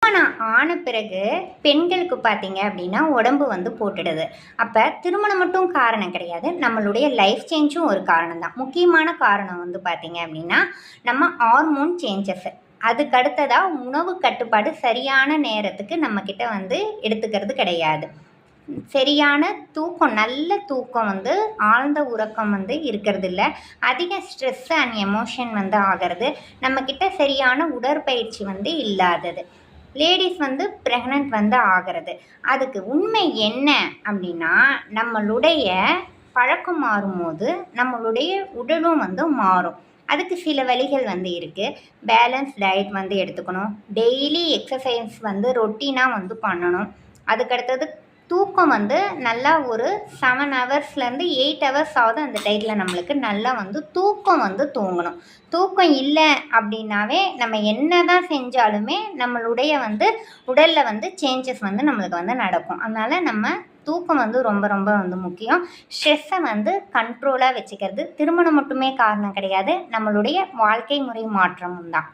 திருமணம் ஆன பிறகு பெண்களுக்கு பார்த்தீங்க அப்படின்னா உடம்பு வந்து போட்டுடுது. அப்போ திருமணம் மட்டும் காரணம் கிடையாது, நம்மளுடைய லைஃப் சேஞ்சும் ஒரு காரணம் தான். முக்கியமான காரணம் வந்து பார்த்தீங்க அப்படின்னா நம்ம ஹார்மோன் சேஞ்சஸ். அதுக்கு அடுத்ததாக உணவு கட்டுப்பாடு சரியான நேரத்துக்கு நம்மக்கிட்ட வந்து எடுத்துக்கிறது கிடையாது. சரியான தூக்கம், நல்ல தூக்கம் வந்து ஆழ்ந்த உறக்கம் வந்து இருக்கிறதில்ல. அதிக ஸ்ட்ரெஸ் அண்ட் எமோஷன் வந்து ஆகிறது. நம்மக்கிட்ட சரியான உடற்பயிற்சி வந்து இல்லாதது. லேடீஸ் வந்து ப்ரெக்னென்ட் வந்து ஆகிறது. அதுக்கு உண்மை என்ன அப்படின்னா, நம்மளுடைய பழக்கம் மாறும்போது நம்மளுடைய உடலும் வந்து மாறும். அதுக்கு சில வழிகள் வந்து இருக்குது. பேலன்ஸ் டயட் வந்து எடுத்துக்கணும். டெய்லி எக்ஸசைஸ் வந்து ரொட்டீனாக வந்து பண்ணணும். அதுக்கடுத்தது தூக்கம் வந்து நல்லா ஒரு 7 ஹவர்ஸ்லேருந்து 8 ஹவர்ஸ் ஆகுது. அந்த டயத்தில் நம்மளுக்கு நல்லா வந்து தூக்கம் வந்து தூங்கணும். தூக்கம் இல்லை அப்படின்னாவே நம்ம என்ன தான் செஞ்சாலுமே நம்மளுடைய வந்து உடலில் வந்து சேஞ்சஸ் வந்து நம்மளுக்கு வந்து நடக்கும். அதனால் நம்ம தூக்கம் வந்து ரொம்ப ரொம்ப வந்து முக்கியம். ஸ்ட்ரெஸ்ஸை வந்து கண்ட்ரோலாக வச்சுக்கிறது திருமணம் மட்டுமே காரணம் கிடையாது, நம்மளுடைய வாழ்க்கை முறை மாற்றமும் தான்.